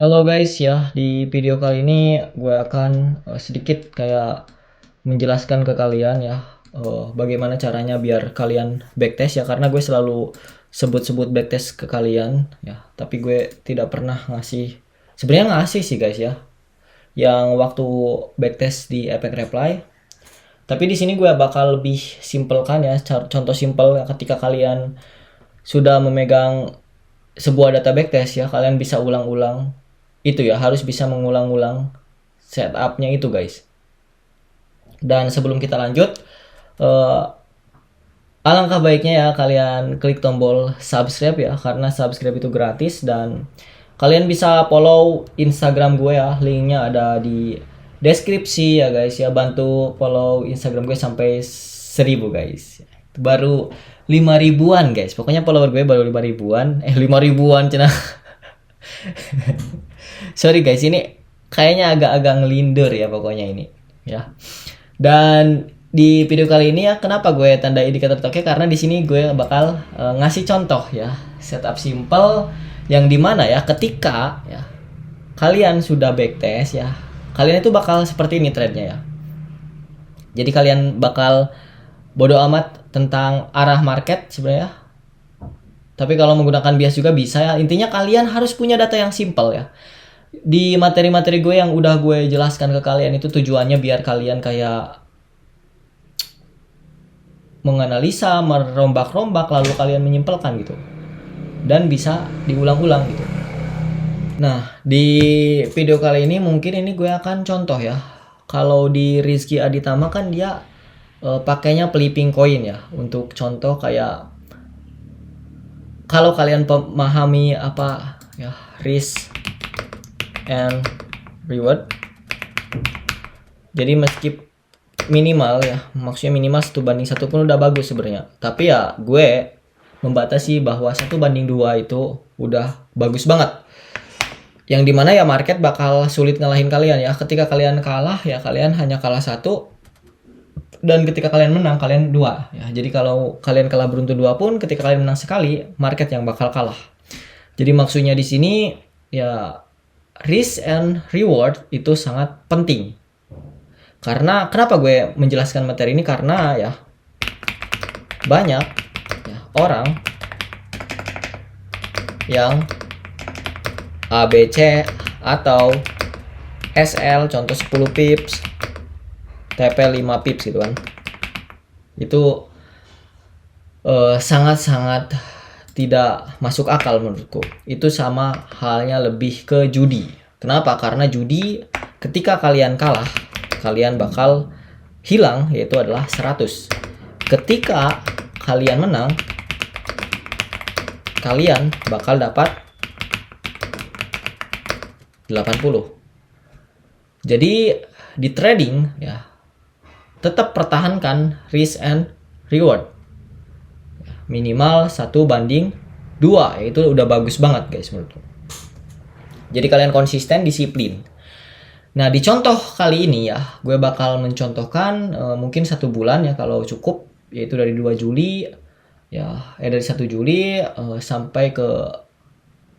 Halo guys ya, di video kali ini gue akan sedikit kayak menjelaskan ke kalian ya, bagaimana caranya biar kalian backtest ya, karena gue selalu sebut-sebut backtest ke kalian ya, tapi gue tidak pernah ngasih, sebenarnya ngasih sih guys ya, yang waktu backtest di Epic Reply. Tapi di sini gue bakal lebih simpelkan ya, contoh simpel ketika kalian sudah memegang sebuah data backtest ya, kalian bisa ulang-ulang itu ya, harus bisa mengulang-ulang setupnya itu guys. Dan sebelum kita lanjut, eh, alangkah baiknya ya kalian klik tombol subscribe ya, karena subscribe itu gratis. Dan kalian bisa follow Instagram gue ya, linknya ada di deskripsi ya guys ya. Bantu follow Instagram gue sampai 1000 guys, baru 5 ribuan guys, pokoknya follower gue baru 5 ribuan, 5 ribuan cina. Sorry guys, ini kayaknya agak-agak ngelindur ya pokoknya ini ya. Dan di video kali ini ya, kenapa gue tanda indikator toke, karena di sini gue bakal ngasih contoh ya, setup simple yang dimana ya ketika ya kalian sudah backtest ya, kalian itu bakal seperti ini trendnya ya. Jadi kalian bakal bodo amat tentang arah market sebenarnya. Tapi kalau menggunakan bias juga bisa ya. Intinya kalian harus punya data yang simple ya. Di materi-materi gue yang udah gue jelaskan ke kalian itu tujuannya biar kalian kayak menganalisa, merombak-rombak, lalu kalian menyimpulkan gitu. Dan bisa diulang-ulang gitu. Nah, di video kali ini mungkin ini gue akan contoh ya. Kalau di Rizky Aditama kan dia pakainya Flipping Coin ya. Untuk contoh kayak kalau kalian memahami apa ya, risk and reward. Jadi meski minimal ya, maksudnya minimal 1:1 pun udah bagus sebenarnya. Tapi ya gue membatasi bahwa 1:2 itu udah bagus banget. Yang dimana ya market bakal sulit ngalahin kalian ya. Ketika kalian kalah ya kalian hanya kalah 1, dan ketika kalian menang kalian 2 ya. Jadi kalau kalian kalah beruntun 2 pun, ketika kalian menang sekali, market yang bakal kalah. Jadi maksudnya di sini ya, risk and reward itu sangat penting. Karena kenapa gue menjelaskan materi ini, karena ya banyak ya, orang yang ABC atau SL contoh 10 pips, TP 5 pips gitu kan. Itu sangat-sangat tidak masuk akal menurutku. Itu sama halnya lebih ke judi. Kenapa? Karena judi ketika kalian kalah, kalian bakal hilang, yaitu adalah 100. Ketika kalian menang, kalian bakal dapat 80. Jadi di trading ya, tetap pertahankan risk and reward. Minimal 1:2, itu udah bagus banget guys menurutku. Jadi kalian konsisten, disiplin. Nah di contoh kali ini ya, gue bakal mencontohkan mungkin 1 bulan ya kalau cukup, yaitu dari 2 Juli ya, dari 1 Juli sampai ke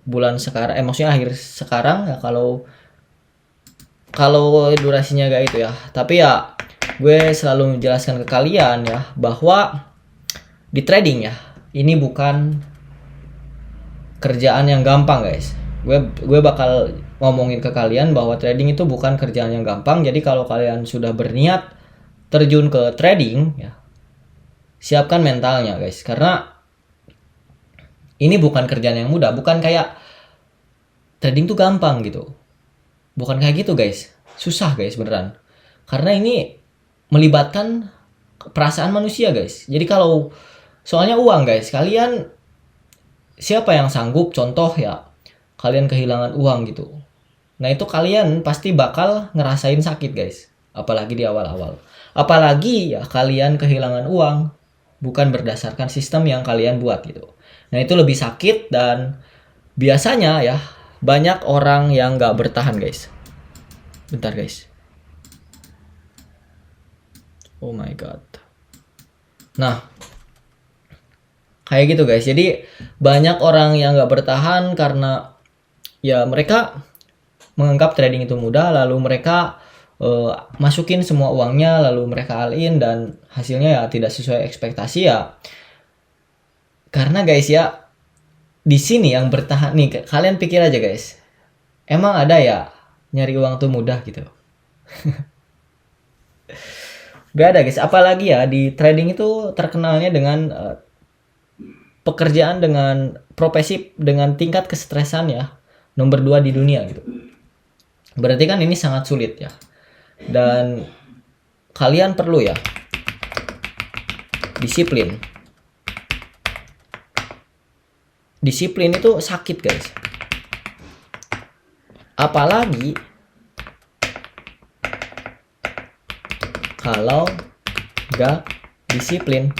bulan sekarang, maksudnya akhir sekarang ya, kalau durasinya gak itu ya. Tapi ya gue selalu menjelaskan ke kalian ya, bahwa di trading ya, ini bukan kerjaan yang gampang guys. Gue bakal ngomongin ke kalian bahwa trading itu bukan kerjaan yang gampang. Jadi kalau kalian sudah berniat terjun ke trading ya, siapkan mentalnya guys, karena ini bukan kerjaan yang mudah. Bukan kayak trading tuh gampang gitu, bukan kayak gitu guys. Susah guys beneran, karena ini melibatkan perasaan manusia guys. Jadi kalau soalnya uang guys, kalian siapa yang sanggup contoh ya, kalian kehilangan uang gitu. Nah itu kalian pasti bakal ngerasain sakit guys, apalagi di awal-awal. Apalagi ya kalian kehilangan uang bukan berdasarkan sistem yang kalian buat gitu. Nah itu lebih sakit, dan biasanya ya banyak orang yang gak bertahan guys. Bentar guys. Oh my god. Nah kayak gitu guys. Jadi banyak orang yang gak bertahan karena ya mereka menganggap trading itu mudah, lalu mereka masukin semua uangnya, lalu mereka all in dan hasilnya ya tidak sesuai ekspektasi ya. Karena guys ya, di sini yang bertahan nih, kalian pikir aja guys, emang ada ya nyari uang tuh mudah gitu? Gak ada guys, apalagi ya di trading itu terkenalnya dengan pekerjaan dengan profesi dengan tingkat kestresan ya nomor 2 di dunia gitu. Berarti kan ini sangat sulit ya. Dan kalian perlu ya disiplin. Disiplin itu sakit guys. Apalagi kalau gak disiplin.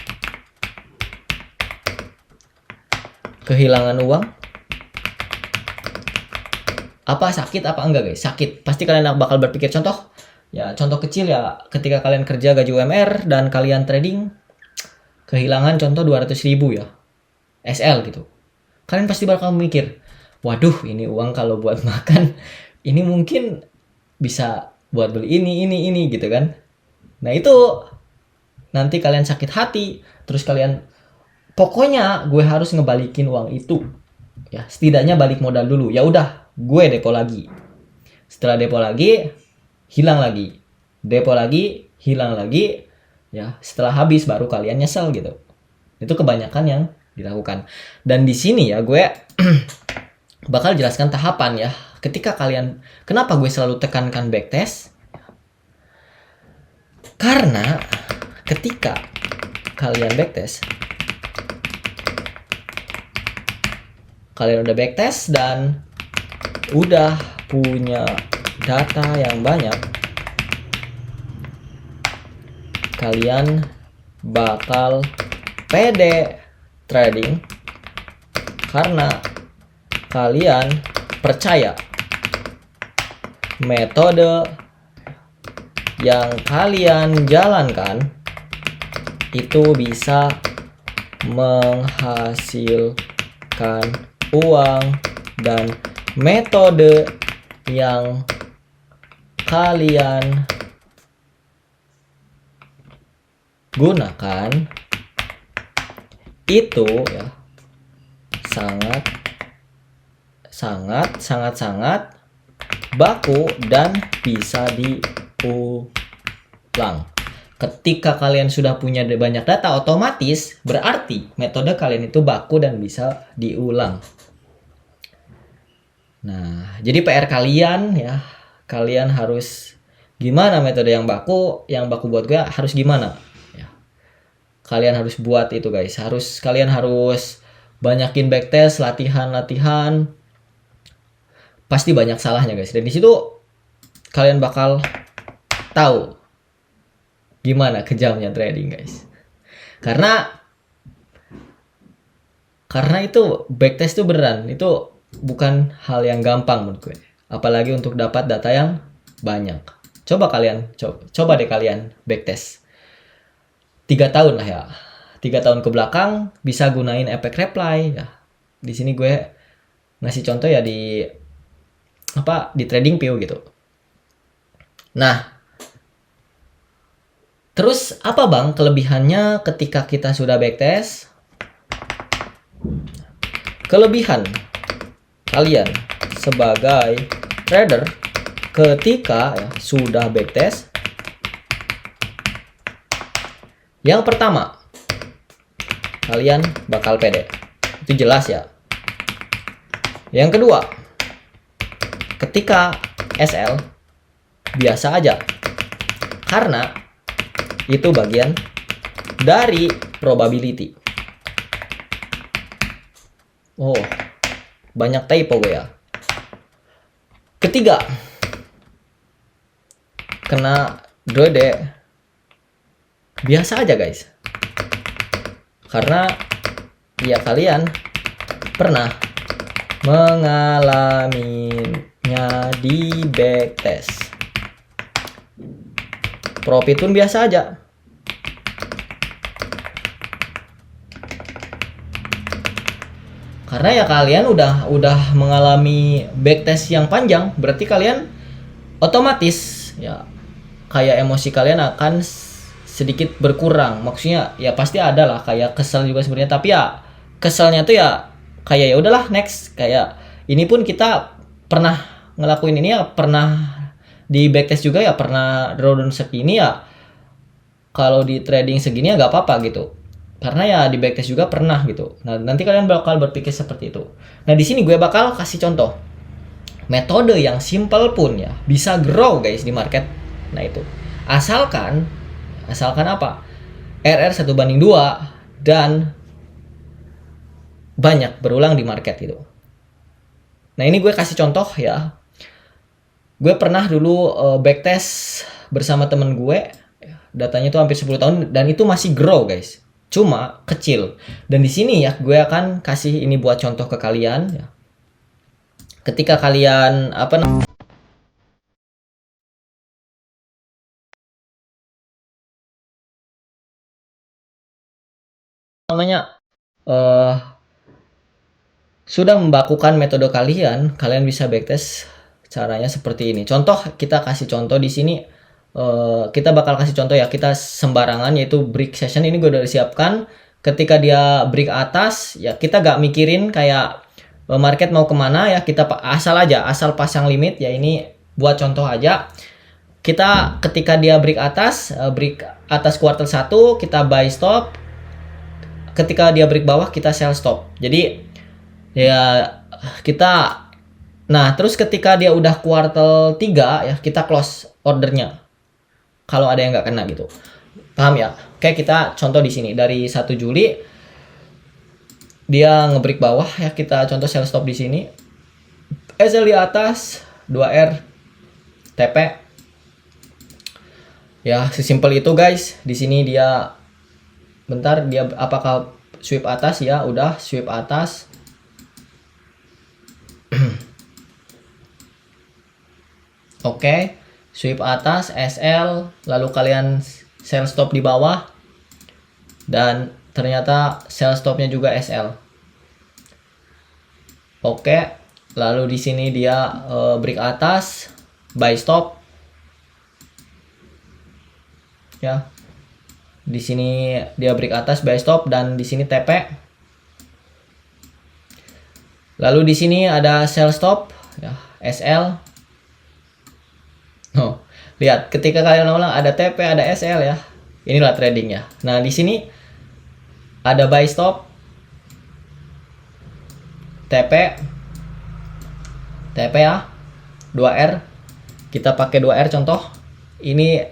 Kehilangan uang. Apa sakit apa enggak guys? Sakit. Pasti kalian bakal berpikir contoh. Ya contoh kecil ya, ketika kalian kerja gaji UMR dan kalian trading kehilangan contoh 200.000 ya. SL gitu. Kalian pasti bakal mikir, waduh ini uang kalau buat makan ini mungkin bisa buat beli ini gitu kan. Nah itu nanti kalian sakit hati, terus kalian pokoknya gue harus ngebalikin uang itu. Ya, setidaknya balik modal dulu. Ya udah, gue depo lagi. Setelah depo lagi, hilang lagi. Depo lagi, hilang lagi. Ya, setelah habis baru kalian nyesel gitu. Itu kebanyakan yang dilakukan. Dan di sini ya gue bakal jelaskan tahapan ya. Ketika kalian, kenapa gue selalu tekankan backtest? Karena ketika kalian backtest, kalian udah backtest dan udah punya data yang banyak, kalian bakal pede trading karena kalian percaya metode yang kalian jalankan itu bisa menghasilkan uang, dan metode yang kalian gunakan itu ya sangat baku dan bisa diulang. Ketika kalian sudah punya banyak data, otomatis berarti metode kalian itu baku dan bisa diulang. Nah, jadi PR kalian ya, kalian harus gimana metode yang baku buat gue harus gimana ya. Kalian harus buat itu guys, kalian harus banyakin backtest, latihan. Pasti banyak salahnya guys. Dan di situ kalian bakal tahu gimana kejamnya trading guys. Karena itu backtest itu beneran, itu bukan hal yang gampang menurut gue. Apalagi untuk dapat data yang banyak. Coba deh kalian backtest 3 tahun lah ya. 3 tahun ke belakang bisa gunain efek reply ya. Di sini gue ngasih contoh ya di TradingView gitu. Nah, terus apa bang kelebihannya ketika kita sudah backtest? Kelebihan kalian sebagai trader ketika ya, sudah backtest, yang pertama kalian bakal pede, itu jelas ya. Yang kedua, ketika SL biasa aja, karena itu bagian dari probability. Oh, banyak typo gue ya. Ketiga, kena drode biasa aja guys. Karena ya kalian pernah mengalaminya di backtest. Profit pun biasa aja. Karena ya kalian udah mengalami backtest yang panjang, berarti kalian otomatis ya kayak emosi kalian akan sedikit berkurang. Maksudnya ya pasti ada lah kayak kesel juga sebenarnya, tapi ya keselnya tuh ya kayak ya udahlah next. Kayak ini pun kita pernah ngelakuin ini ya, pernah di backtest juga ya, pernah drawdown segini ya, kalau di trading segini ya gak apa-apa gitu, karena ya di backtest juga pernah gitu. Nah nanti kalian bakal berpikir seperti itu. Nah di sini gue bakal kasih contoh metode yang simple pun ya bisa grow guys di market. Nah itu asalkan apa, RR 1/2 dan banyak berulang di market gitu. Nah ini gue kasih contoh ya. Gue pernah dulu backtest bersama temen gue, datanya tuh hampir 10 tahun dan itu masih grow guys, cuma kecil. Dan di sini ya gue akan kasih ini buat contoh ke kalian ya. Ketika kalian sudah membakukan metode kalian bisa backtest caranya seperti ini. Contoh, kita kasih contoh di sini, kita bakal kasih contoh ya, kita sembarangan yaitu break session. Ini gue udah siapkan. Ketika dia break atas ya kita gak mikirin kayak market mau kemana ya, kita asal pasang limit ya. Ini buat contoh aja. Kita ketika dia break atas kuartal 1 kita buy stop, ketika dia break bawah kita sell stop. Jadi ya kita, nah terus ketika dia udah kuartal 3 ya kita close ordernya kalau ada yang nggak kena gitu, paham ya? Oke, kita contoh di sini dari 1 Juli dia ngebreak bawah ya, kita contoh sell stop di sini, SL di atas 2R TP ya, sesimpel itu guys. Di sini dia bentar, dia apakah sweep atas ya, udah sweep atas. Oke, sweep atas SL, lalu kalian sell stop di bawah dan ternyata sell stopnya juga SL. Oke, lalu di sini dia break atas, buy stop ya. Di sini dia break atas, buy stop, dan di sini TP. Lalu di sini ada sell stop ya, SL. Oh, lihat ketika kalian ulang ada TP, ada SL ya. Inilah tradingnya. Nah, di sini ada buy stop, TP ya, 2R. Kita pakai 2R contoh. Ini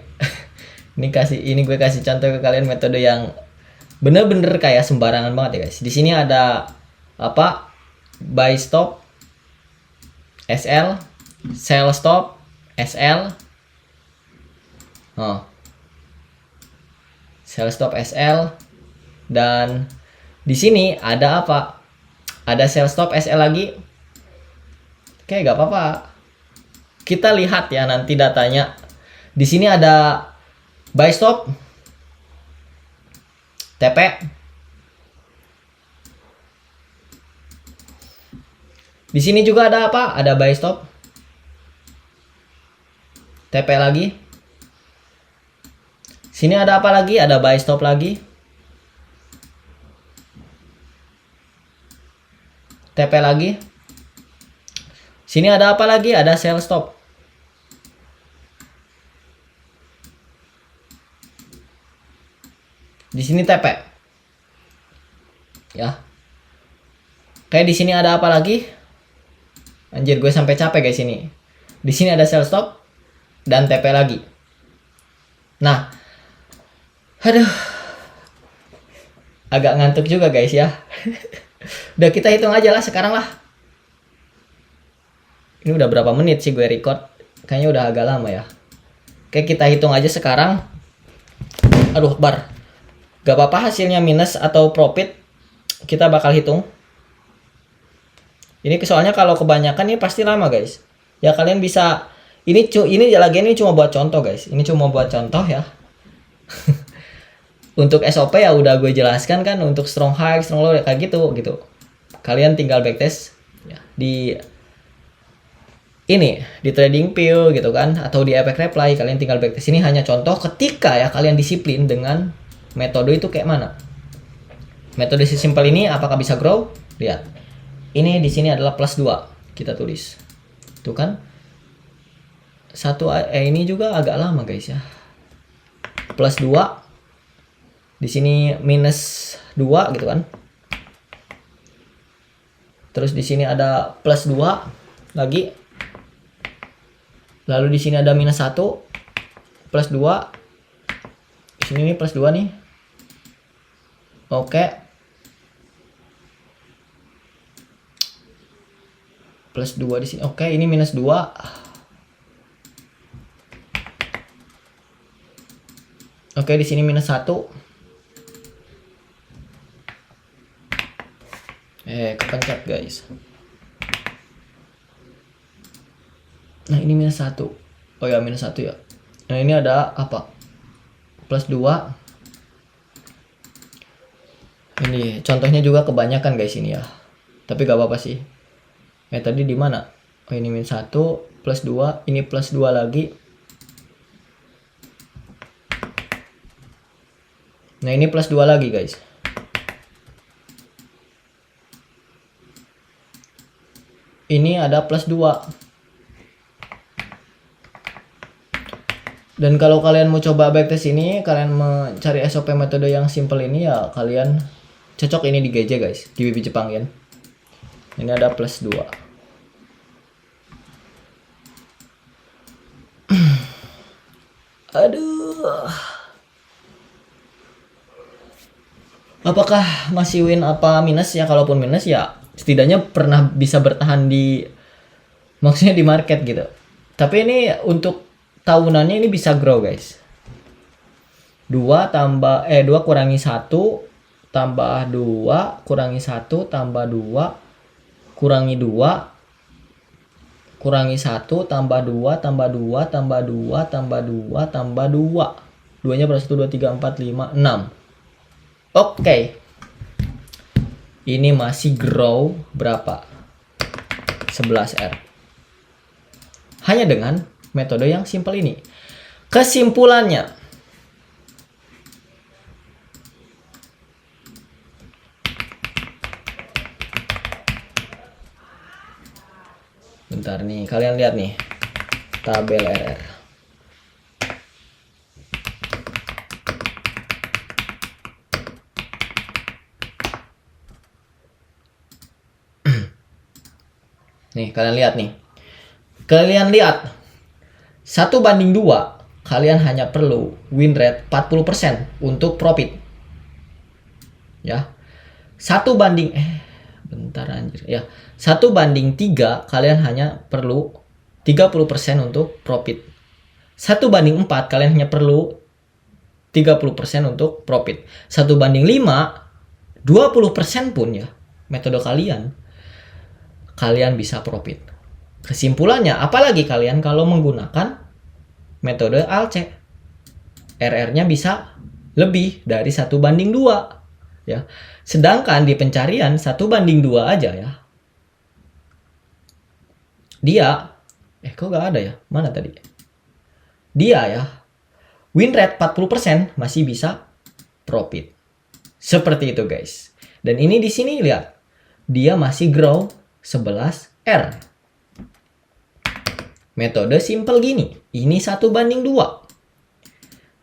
gue kasih contoh ke kalian metode yang bener-bener kayak sembarangan banget ya guys. Di sini ada buy stop SL, sell stop SL. Sell stop SL, dan di sini ada ada sell stop SL lagi. Oke, gak apa-apa. Kita lihat ya nanti datanya. Di sini ada buy stop TP. Di sini juga ada ada buy stop TP lagi. Sini ada lagi? Ada buy stop lagi. TP lagi. Sini ada lagi? Ada sell stop. Di sini TP. Ya. Kayak di sini ada lagi? Anjir, gue sampai capek guys ini. Di sini ada sell stop dan TP lagi. Nah, aduh, agak ngantuk juga guys ya. Udah, kita hitung aja lah sekarang lah. Ini udah berapa menit sih gue record? Kayaknya udah agak lama ya. Oke, kita hitung aja sekarang. Aduh, Akbar. Gak apa-apa hasilnya minus atau profit, kita bakal hitung. Ini soalnya kalau kebanyakan ini pasti lama guys. Ya kalian bisa, ini cuma buat contoh guys. Ini cuma buat contoh ya. Untuk SOP ya udah gue jelaskan kan, untuk strong high, strong low kayak gitu. kalian tinggal backtest ya, di ini di TradingView gitu kan, atau di Efek Reply kalian tinggal backtest. Ini hanya contoh ketika ya kalian disiplin dengan metode itu kayak mana. Metode sesimpel ini apakah bisa grow? Lihat. Ini di sini adalah plus 2. Kita tulis. Tuh kan? Ini juga agak lama guys ya. Plus 2. Di sini minus 2 gitu kan. Terus di sini ada plus 2 lagi. Lalu di sini ada minus 1, plus 2. Di sini nih plus 2 nih. Oke. Plus 2 di sini. Oke, ini minus 2. Oke, di sini minus 1. Kepencet guys. Nah, ini minus 1. Oh ya, minus 1 ya. Nah, ini ada apa? Plus 2. Ini contohnya juga kebanyakan guys ini ya. Tapi gak apa-apa sih. Tadi di mana? Oh, ini minus 1, plus 2, ini plus 2 lagi. Nah, ini plus 2 lagi guys. Ini ada plus 2. Dan kalau kalian mau coba backtest ini, kalian mencari SOP metode yang simple ini ya, kalian cocok ini di GJ guys, di WP Jepang ya. Ini ada plus 2. Aduh. Apakah masih win apa minus ya? Kalaupun minus ya setidaknya pernah bisa bertahan di, maksudnya di market gitu. Tapi ini untuk tahunannya ini bisa grow guys. 2 kurangi 1 tambah 2 kurangi 1 tambah 2 kurangi 2 kurangi 1 tambah 2 tambah 2 tambah 2 tambah 2 tambah 2. 2 nya berapa? 1, 2, 3, 4, 5, 6. Oke. Ini masih grow berapa? 11R. Hanya dengan metode yang simple ini. Kesimpulannya, bentar nih, kalian lihat nih tabel RR. Nih, kalian lihat nih. Kalian lihat 1:2, kalian hanya perlu win rate 40% untuk profit. Ya. 1:3, Ya. 1:3, kalian hanya perlu 30% untuk profit. 1:4, kalian hanya perlu 30% untuk profit. 1:5, 20% pun ya metode kalian bisa profit. Kesimpulannya, apalagi kalian kalau menggunakan metode ALCE, RR-nya bisa lebih dari 1:2 ya. Sedangkan di pencarian 1:2 aja ya. Dia kok gak ada ya? Mana tadi? Dia ya win rate 40% masih bisa profit. Seperti itu guys. Dan ini di sini lihat, dia masih grow 11R. Metode simple gini. Ini 1:2.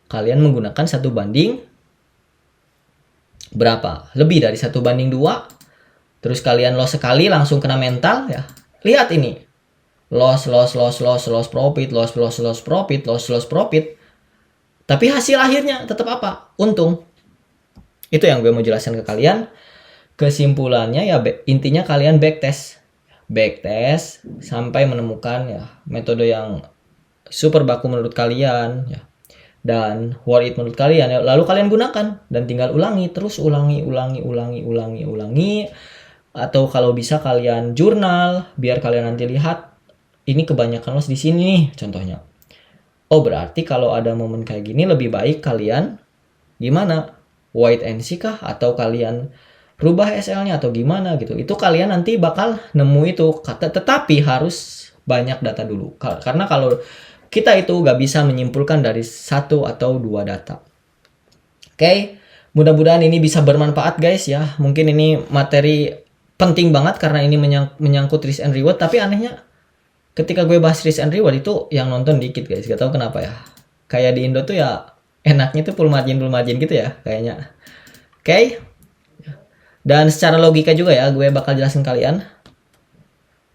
Kalian menggunakan 1 berapa? Lebih dari 1:2. Terus kalian loss sekali langsung kena mental ya. Lihat ini. Loss profit, loss profit. Tapi hasil akhirnya tetap apa? Untung. Itu yang gue mau jelaskan ke kalian. Kesimpulannya ya intinya kalian backtest sampai menemukan ya metode yang super baku menurut kalian ya, dan worth it menurut kalian ya. Lalu kalian gunakan dan tinggal ulangi, atau kalau bisa kalian jurnal biar kalian nanti lihat ini kebanyakan loss di sini nih contohnya. Oh, berarti kalau ada momen kayak gini lebih baik kalian gimana? Wait and see kah, atau kalian rubah SL-nya atau gimana gitu. Itu kalian nanti bakal nemu itu kata, tetapi harus banyak data dulu. Karena kalau kita itu gak bisa menyimpulkan dari satu atau dua data. Oke, mudah-mudahan ini bisa bermanfaat guys ya. Mungkin ini materi penting banget karena ini menyangkut risk and reward. Tapi anehnya ketika gue bahas risk and reward itu yang nonton dikit guys. Gak tahu kenapa ya. Kayak di Indo tuh ya enaknya tuh full margin gitu ya kayaknya. Oke. Dan secara logika juga ya gue bakal jelasin kalian.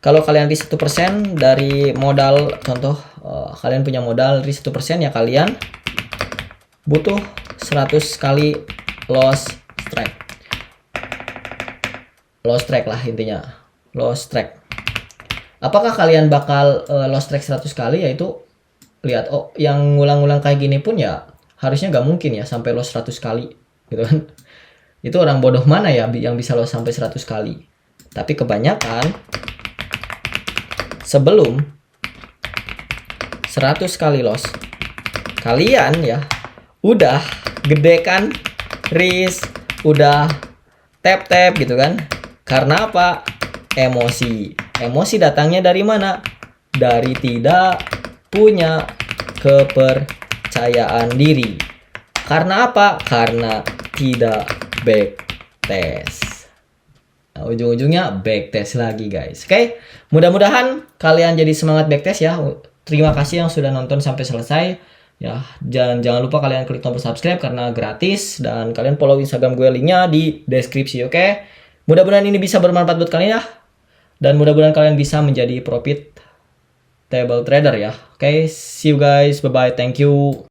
Kalau kalian risk 1% dari modal, contoh kalian punya modal risk 1% ya kalian butuh 100 kali loss strike. Loss strike lah intinya. Loss strike. Apakah kalian bakal loss strike 100 kali? Yaitu lihat, oh yang ngulang-ngulang kayak gini pun ya harusnya gak mungkin ya sampai loss 100 kali gitu kan. Itu orang bodoh mana ya yang bisa loss sampai 100 kali. Tapi kebanyakan sebelum 100 kali loss kalian ya udah gede kan risk, udah tap gitu kan. Karena apa? Emosi datangnya dari mana? Dari tidak punya kepercayaan diri. Karena apa? Karena tidak backtest. Nah, ujung-ujungnya backtest lagi guys. Oke, mudah-mudahan kalian jadi semangat backtest ya. Terima kasih yang sudah nonton sampai selesai. Ya, jangan lupa kalian klik tombol subscribe karena gratis, dan kalian follow Instagram gue, linknya di deskripsi. Oke, mudah-mudahan ini bisa bermanfaat buat kalian ya, dan mudah-mudahan kalian bisa menjadi profit table trader ya. Oke, see you guys, bye bye, thank you.